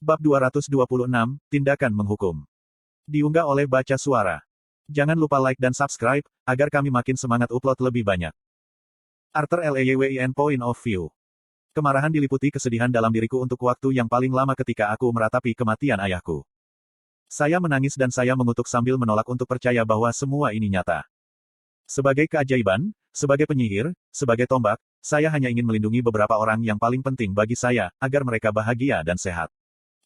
Bab 226, Tindakan Menghukum. Diunggah oleh Baca Suara. Jangan lupa like dan subscribe, agar kami makin semangat upload lebih banyak. Arthur Lewin Point of View. Kemarahan diliputi kesedihan dalam diriku untuk waktu yang paling lama ketika aku meratapi kematian ayahku. Saya menangis dan saya mengutuk sambil menolak untuk percaya bahwa semua ini nyata. Sebagai keajaiban, sebagai penyihir, sebagai tombak, saya hanya ingin melindungi beberapa orang yang paling penting bagi saya, agar mereka bahagia dan sehat.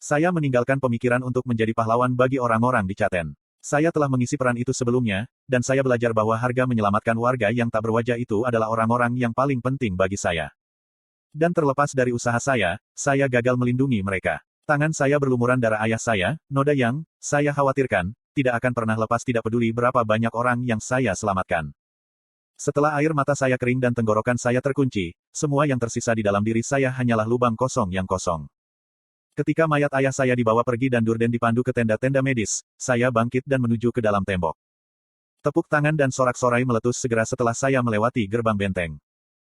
Saya meninggalkan pemikiran untuk menjadi pahlawan bagi orang-orang di Chaten. Saya telah mengisi peran itu sebelumnya, dan saya belajar bahwa harga menyelamatkan warga yang tak berwajah itu adalah orang-orang yang paling penting bagi saya. Dan terlepas dari usaha saya gagal melindungi mereka. Tangan saya berlumuran darah ayah saya, Noda yang, saya khawatirkan, tidak akan pernah lepas tidak peduli berapa banyak orang yang saya selamatkan. Setelah air mata saya kering dan tenggorokan saya terkunci, semua yang tersisa di dalam diri saya hanyalah lubang kosong yang kosong. Ketika mayat ayah saya dibawa pergi dan Durden dipandu ke tenda-tenda medis, saya bangkit dan menuju ke dalam tembok. Tepuk tangan dan sorak-sorai meletus segera setelah saya melewati gerbang benteng.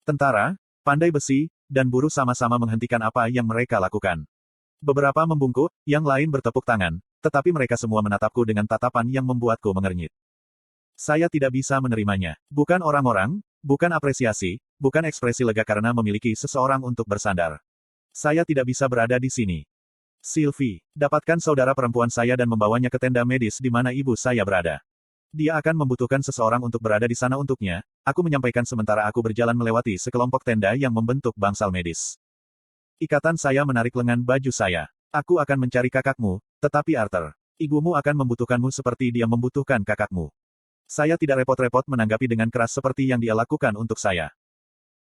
Tentara, pandai besi, dan buruh sama-sama menghentikan apa yang mereka lakukan. Beberapa membungkuk, yang lain bertepuk tangan, tetapi mereka semua menatapku dengan tatapan yang membuatku mengernyit. Saya tidak bisa menerimanya. Bukan orang-orang, bukan apresiasi, bukan ekspresi lega karena memiliki seseorang untuk bersandar. Saya tidak bisa berada di sini. Sylvie, dapatkan saudara perempuan saya dan membawanya ke tenda medis di mana ibu saya berada. Dia akan membutuhkan seseorang untuk berada di sana untuknya, aku menyampaikan sementara aku berjalan melewati sekelompok tenda yang membentuk bangsal medis. Ikatan saya menarik lengan baju saya. Aku akan mencari kakakmu, tetapi Arthur, ibumu akan membutuhkanmu seperti dia membutuhkan kakakmu. Saya tidak repot-repot menanggapi dengan keras seperti yang dia lakukan untuk saya.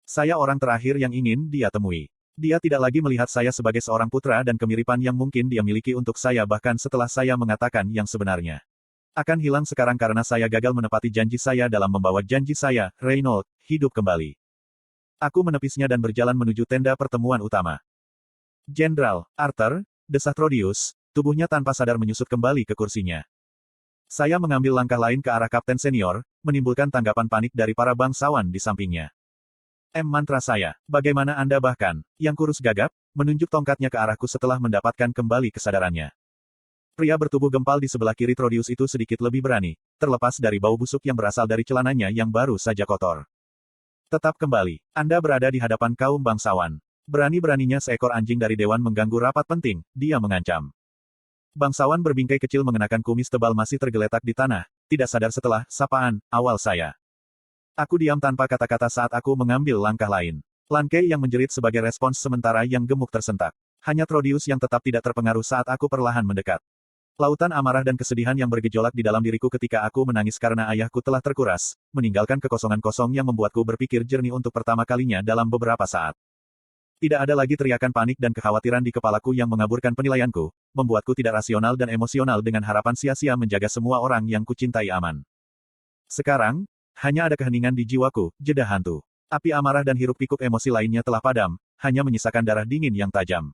Saya orang terakhir yang ingin dia temui. Dia tidak lagi melihat saya sebagai seorang putra dan kemiripan yang mungkin dia miliki untuk saya bahkan setelah saya mengatakan yang sebenarnya. Akan hilang sekarang karena saya gagal menepati janji saya dalam membawa janji saya, Reynold, hidup kembali. Aku menepisnya dan berjalan menuju tenda pertemuan utama. Jenderal, Arthur, desah Trodius, tubuhnya tanpa sadar menyusut kembali ke kursinya. Saya mengambil langkah lain ke arah Kapten Senior, menimbulkan tanggapan panik dari para bangsawan di sampingnya. Mantra saya, bagaimana Anda bahkan, yang kurus gagap, menunjuk tongkatnya ke arahku setelah mendapatkan kembali kesadarannya. Pria bertubuh gempal di sebelah kiri Trodius itu sedikit lebih berani, terlepas dari bau busuk yang berasal dari celananya yang baru saja kotor. Tetap kembali, Anda berada di hadapan kaum bangsawan. Berani-beraninya seekor anjing dari dewan mengganggu rapat penting, dia mengancam. Bangsawan berbingkai kecil mengenakan kumis tebal masih tergeletak di tanah, tidak sadar setelah sapaan awal saya. Aku diam tanpa kata-kata saat aku mengambil langkah lain. Lankei yang menjerit sebagai respons sementara yang gemuk tersentak. Hanya Trodius yang tetap tidak terpengaruh saat aku perlahan mendekat. Lautan amarah dan kesedihan yang bergejolak di dalam diriku ketika aku menangis karena ayahku telah terkuras, meninggalkan kekosongan kosong yang membuatku berpikir jernih untuk pertama kalinya dalam beberapa saat. Tidak ada lagi teriakan panik dan kekhawatiran di kepalaku yang mengaburkan penilaianku, membuatku tidak rasional dan emosional dengan harapan sia-sia menjaga semua orang yang kucintai aman. Sekarang, hanya ada keheningan di jiwaku, jeda hantu. Api amarah dan hiruk-pikuk emosi lainnya telah padam, hanya menyisakan darah dingin yang tajam.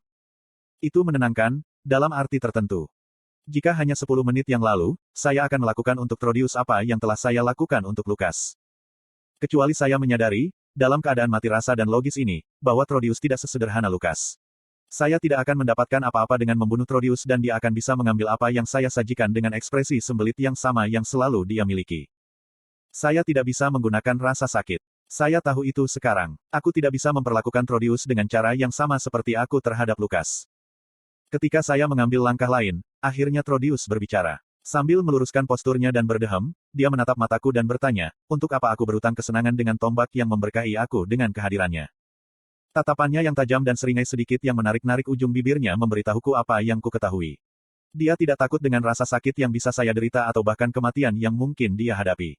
Itu menenangkan, dalam arti tertentu. Jika hanya 10 menit yang lalu, saya akan melakukan untuk Trodius apa yang telah saya lakukan untuk Lukas. Kecuali saya menyadari, dalam keadaan mati rasa dan logis ini, bahwa Trodius tidak sesederhana Lukas. Saya tidak akan mendapatkan apa-apa dengan membunuh Trodius dan dia akan bisa mengambil apa yang saya sajikan dengan ekspresi sembelit yang sama yang selalu dia miliki. Saya tidak bisa menggunakan rasa sakit. Saya tahu itu sekarang. Aku tidak bisa memperlakukan Trodius dengan cara yang sama seperti aku terhadap Lukas. Ketika saya mengambil langkah lain, akhirnya Trodius berbicara. Sambil meluruskan posturnya dan berdehem, dia menatap mataku dan bertanya, untuk apa aku berutang kesenangan dengan tombak yang memberkahi aku dengan kehadirannya. Tatapannya yang tajam dan seringai sedikit yang menarik-narik ujung bibirnya memberitahuku apa yang ku ketahui. Dia tidak takut dengan rasa sakit yang bisa saya derita atau bahkan kematian yang mungkin dia hadapi.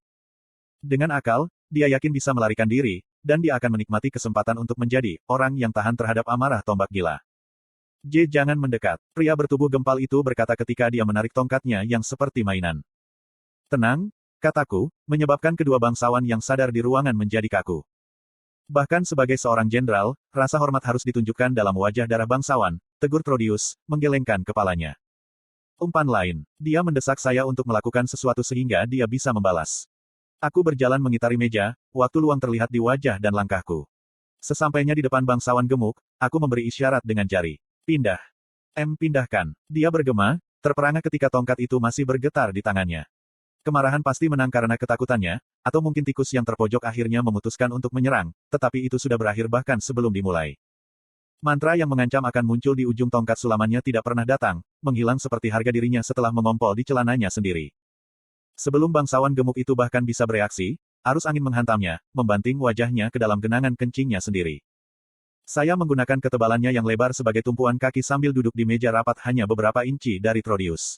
Dengan akal, dia yakin bisa melarikan diri, dan dia akan menikmati kesempatan untuk menjadi orang yang tahan terhadap amarah tombak gila. Jangan mendekat. Pria bertubuh gempal itu berkata ketika dia menarik tongkatnya yang seperti mainan. Tenang, kataku, menyebabkan kedua bangsawan yang sadar di ruangan menjadi kaku. Bahkan sebagai seorang jenderal, rasa hormat harus ditunjukkan dalam wajah darah bangsawan, tegur Trodius, menggelengkan kepalanya. Umpan lain, dia mendesak saya untuk melakukan sesuatu sehingga dia bisa membalas. Aku berjalan mengitari meja, waktu luang terlihat di wajah dan langkahku. Sesampainya di depan bangsawan gemuk, aku memberi isyarat dengan jari. Pindah. Pindahkan. Dia bergema, terperangah ketika tongkat itu masih bergetar di tangannya. Kemarahan pasti menang karena ketakutannya, atau mungkin tikus yang terpojok akhirnya memutuskan untuk menyerang, tetapi itu sudah berakhir bahkan sebelum dimulai. Mantra yang mengancam akan muncul di ujung tongkat sulamannya tidak pernah datang, menghilang seperti harga dirinya setelah mengompol di celananya sendiri. Sebelum bangsawan gemuk itu bahkan bisa bereaksi, arus angin menghantamnya, membanting wajahnya ke dalam genangan kencingnya sendiri. Saya menggunakan ketebalannya yang lebar sebagai tumpuan kaki sambil duduk di meja rapat hanya beberapa inci dari Trodius.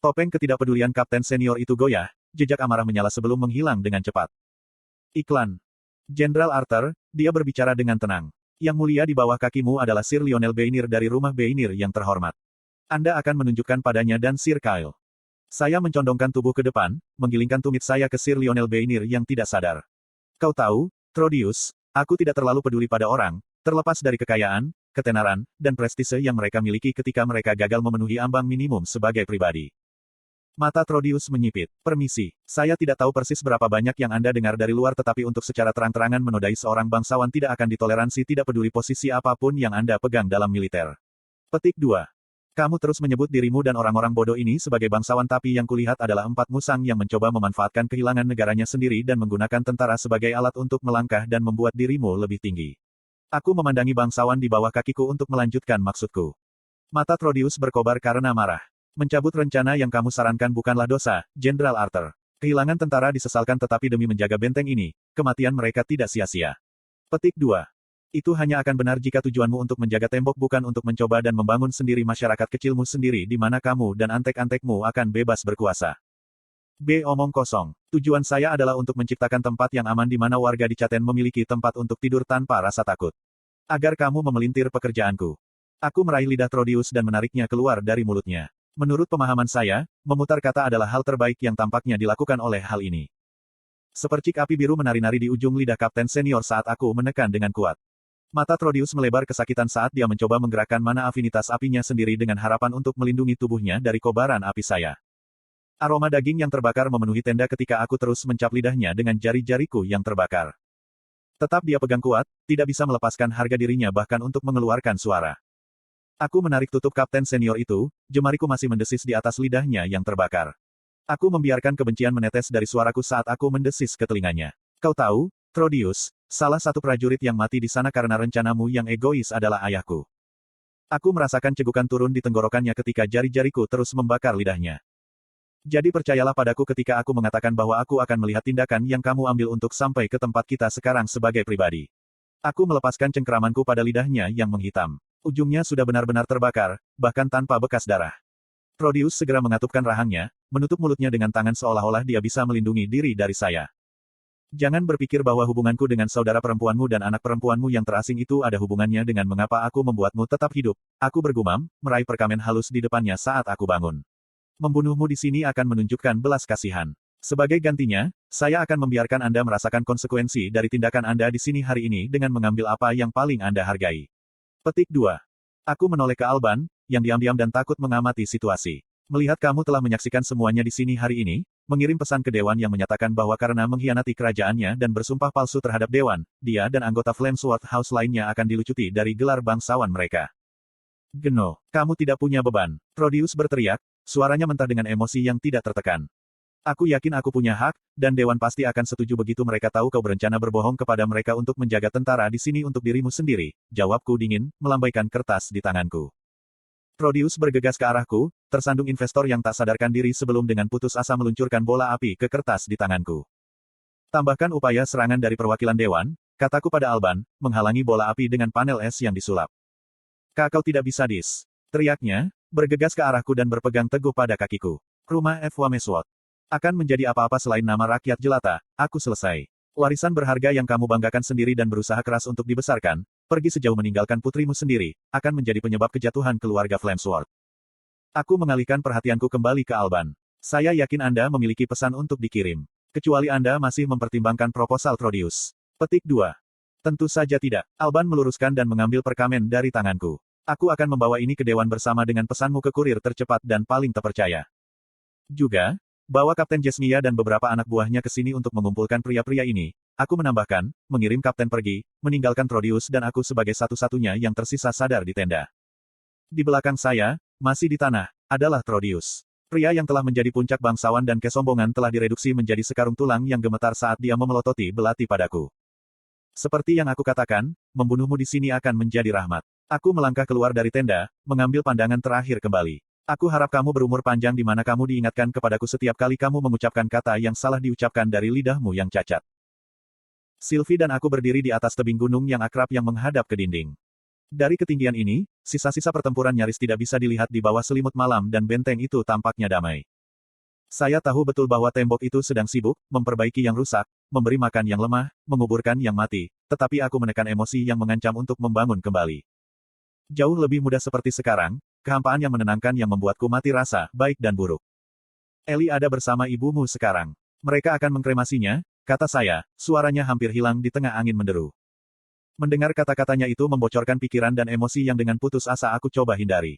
Topeng ketidakpedulian kapten senior itu goyah, jejak amarah menyala sebelum menghilang dengan cepat. Iklan. Jenderal Arthur, dia berbicara dengan tenang. Yang mulia di bawah kakimu adalah Sir Lionel Bainir dari rumah Bainir yang terhormat. Anda akan menunjukkan padanya dan Sir Kyle. Saya mencondongkan tubuh ke depan, menggilingkan tumit saya ke Sir Lionel Bainir yang tidak sadar. Kau tahu, Trodius, aku tidak terlalu peduli pada orang, terlepas dari kekayaan, ketenaran, dan prestise yang mereka miliki ketika mereka gagal memenuhi ambang minimum sebagai pribadi. Mata Trodius menyipit. Permisi, saya tidak tahu persis berapa banyak yang Anda dengar dari luar tetapi untuk secara terang-terangan menodai seorang bangsawan tidak akan ditoleransi tidak peduli posisi apapun yang Anda pegang dalam militer. Petik 2. Kamu terus menyebut dirimu dan orang-orang bodoh ini sebagai bangsawan tapi yang kulihat adalah 4 musang yang mencoba memanfaatkan kehilangan negaranya sendiri dan menggunakan tentara sebagai alat untuk melangkah dan membuat dirimu lebih tinggi. Aku memandangi bangsawan di bawah kakiku untuk melanjutkan maksudku. Mata Trodius berkobar karena marah. Mencabut rencana yang kamu sarankan bukanlah dosa, Jenderal Arthur. Kehilangan tentara disesalkan tetapi demi menjaga benteng ini, kematian mereka tidak sia-sia. Petik 2. Itu hanya akan benar jika tujuanmu untuk menjaga tembok bukan untuk mencoba dan membangun sendiri masyarakat kecilmu sendiri di mana kamu dan antek-antekmu akan bebas berkuasa. B. Omong kosong. Tujuan saya adalah untuk menciptakan tempat yang aman di mana warga di Caten memiliki tempat untuk tidur tanpa rasa takut. Agar kamu memelintir pekerjaanku. Aku meraih lidah Trodius dan menariknya keluar dari mulutnya. Menurut pemahaman saya, memutar kata adalah hal terbaik yang tampaknya dilakukan oleh hal ini. Sepercik api biru menari-nari di ujung lidah kapten senior saat aku menekan dengan kuat. Mata Trodius melebar kesakitan saat dia mencoba menggerakkan mana afinitas apinya sendiri dengan harapan untuk melindungi tubuhnya dari kobaran api saya. Aroma daging yang terbakar memenuhi tenda ketika aku terus mencap lidahnya dengan jari-jariku yang terbakar. Tetap dia pegang kuat, tidak bisa melepaskan harga dirinya bahkan untuk mengeluarkan suara. Aku menarik tutup kapten senior itu, jemariku masih mendesis di atas lidahnya yang terbakar. Aku membiarkan kebencian menetes dari suaraku saat aku mendesis ke telinganya. Kau tahu, Trodius, salah satu prajurit yang mati di sana karena rencanamu yang egois adalah ayahku. Aku merasakan cegukan turun di tenggorokannya ketika jari-jariku terus membakar lidahnya. Jadi percayalah padaku ketika aku mengatakan bahwa aku akan melihat tindakan yang kamu ambil untuk sampai ke tempat kita sekarang sebagai pribadi. Aku melepaskan cengkeramanku pada lidahnya yang menghitam. Ujungnya sudah benar-benar terbakar, bahkan tanpa bekas darah. Trodius segera mengatupkan rahangnya, menutup mulutnya dengan tangan seolah-olah dia bisa melindungi diri dari saya. Jangan berpikir bahwa hubunganku dengan saudara perempuanmu dan anak perempuanmu yang terasing itu ada hubungannya dengan mengapa aku membuatmu tetap hidup. Aku bergumam, meraih perkamen halus di depannya saat aku bangun. Membunuhmu di sini akan menunjukkan belas kasihan. Sebagai gantinya, saya akan membiarkan Anda merasakan konsekuensi dari tindakan Anda di sini hari ini dengan mengambil apa yang paling Anda hargai. Petik 2. Aku menoleh ke Alban, yang diam-diam dan takut mengamati situasi. Melihat kamu telah menyaksikan semuanya di sini hari ini, mengirim pesan ke Dewan yang menyatakan bahwa karena mengkhianati kerajaannya dan bersumpah palsu terhadap Dewan, dia dan anggota Flamesworth House lainnya akan dilucuti dari gelar bangsawan mereka. Geno, kamu tidak punya beban. Trodius berteriak, suaranya mentah dengan emosi yang tidak tertekan. Aku yakin aku punya hak, dan Dewan pasti akan setuju begitu mereka tahu kau berencana berbohong kepada mereka untuk menjaga tentara di sini untuk dirimu sendiri. Jawabku dingin, melambaikan kertas di tanganku. Trodius bergegas ke arahku, tersandung investor yang tak sadarkan diri sebelum dengan putus asa meluncurkan bola api ke kertas di tanganku. Tambahkan upaya serangan dari perwakilan Dewan, kataku pada Alban, menghalangi bola api dengan panel es yang disulap. Kau tidak bisa teriaknya, bergegas ke arahku dan berpegang teguh pada kakiku. Rumah F. Wamesworth. Akan menjadi apa-apa selain nama rakyat jelata, aku selesai. Warisan berharga yang kamu banggakan sendiri dan berusaha keras untuk dibesarkan, pergi sejauh meninggalkan putrimu sendiri, akan menjadi penyebab kejatuhan keluarga Flamesworth. Aku mengalihkan perhatianku kembali ke Alban. Saya yakin Anda memiliki pesan untuk dikirim. Kecuali Anda masih mempertimbangkan proposal Trodius. Petik 2. Tentu saja tidak. Alban meluruskan dan mengambil perkamen dari tanganku. Aku akan membawa ini ke Dewan bersama dengan pesanmu ke kurir tercepat dan paling terpercaya. Juga, bawa Kapten Jesmia dan beberapa anak buahnya ke sini untuk mengumpulkan pria-pria ini. Aku menambahkan, mengirim Kapten pergi, meninggalkan Trodius dan aku sebagai satu-satunya yang tersisa sadar di tenda. Di belakang saya, masih di tanah, adalah Trodius. Pria yang telah menjadi puncak bangsawan dan kesombongan telah direduksi menjadi sekarung tulang yang gemetar saat dia memelototi belati padaku. Seperti yang aku katakan, membunuhmu di sini akan menjadi rahmat. Aku melangkah keluar dari tenda, mengambil pandangan terakhir kembali. Aku harap kamu berumur panjang di mana kamu diingatkan kepadaku setiap kali kamu mengucapkan kata yang salah diucapkan dari lidahmu yang cacat. Sylvie dan aku berdiri di atas tebing gunung yang akrab yang menghadap ke dinding. Dari ketinggian ini, sisa-sisa pertempuran nyaris tidak bisa dilihat di bawah selimut malam dan benteng itu tampaknya damai. Saya tahu betul bahwa tembok itu sedang sibuk, memperbaiki yang rusak, memberi makan yang lemah, menguburkan yang mati, tetapi aku menekan emosi yang mengancam untuk membangun kembali. Jauh lebih mudah seperti sekarang, kehampaan yang menenangkan yang membuatku mati rasa, baik dan buruk. Eli ada bersama ibumu sekarang. Mereka akan mengkremasinya, kata saya, suaranya hampir hilang di tengah angin menderu. Mendengar kata-katanya itu membocorkan pikiran dan emosi yang dengan putus asa aku coba hindari.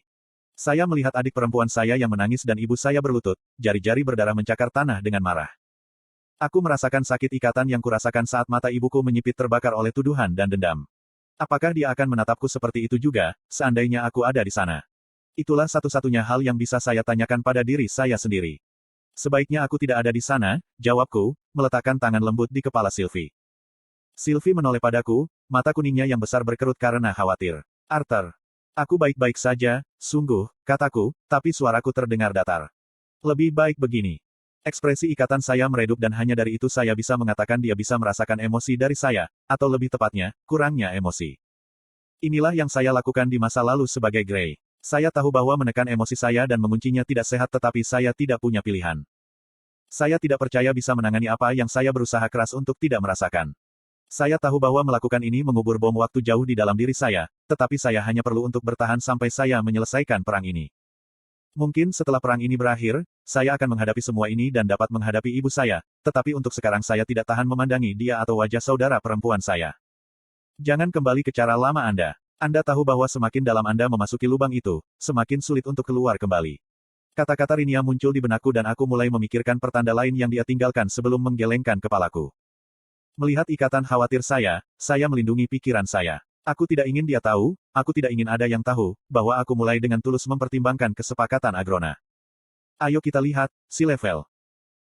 Saya melihat adik perempuan saya yang menangis dan ibu saya berlutut, jari-jari berdarah mencakar tanah dengan marah. Aku merasakan sakit ikatan yang kurasakan saat mata ibuku menyipit terbakar oleh tuduhan dan dendam. Apakah dia akan menatapku seperti itu juga, seandainya aku ada di sana? Itulah satu-satunya hal yang bisa saya tanyakan pada diri saya sendiri. Sebaiknya aku tidak ada di sana, jawabku, meletakkan tangan lembut di kepala Sylvie. Sylvie menoleh padaku, mata kuningnya yang besar berkerut karena khawatir. Arthur. Aku baik-baik saja, sungguh, kataku, tapi suaraku terdengar datar. Lebih baik begini. Ekspresi ikatan saya meredup dan hanya dari itu saya bisa mengatakan dia bisa merasakan emosi dari saya, atau lebih tepatnya, kurangnya emosi. Inilah yang saya lakukan di masa lalu sebagai Grey. Saya tahu bahwa menekan emosi saya dan menguncinya tidak sehat tetapi saya tidak punya pilihan. Saya tidak percaya bisa menangani apa yang saya berusaha keras untuk tidak merasakan. Saya tahu bahwa melakukan ini mengubur bom waktu jauh di dalam diri saya, tetapi saya hanya perlu untuk bertahan sampai saya menyelesaikan perang ini. Mungkin setelah perang ini berakhir, saya akan menghadapi semua ini dan dapat menghadapi ibu saya, tetapi untuk sekarang saya tidak tahan memandangi dia atau wajah saudara perempuan saya. Jangan kembali ke cara lama Anda. Anda tahu bahwa semakin dalam Anda memasuki lubang itu, semakin sulit untuk keluar kembali. Kata-kata Rinia muncul di benakku dan aku mulai memikirkan pertanda lain yang dia tinggalkan sebelum menggelengkan kepalaku. Melihat ikatan khawatir saya melindungi pikiran saya. Aku tidak ingin dia tahu, aku tidak ingin ada yang tahu, bahwa aku mulai dengan tulus mempertimbangkan kesepakatan Agrona. Ayo kita lihat, si level.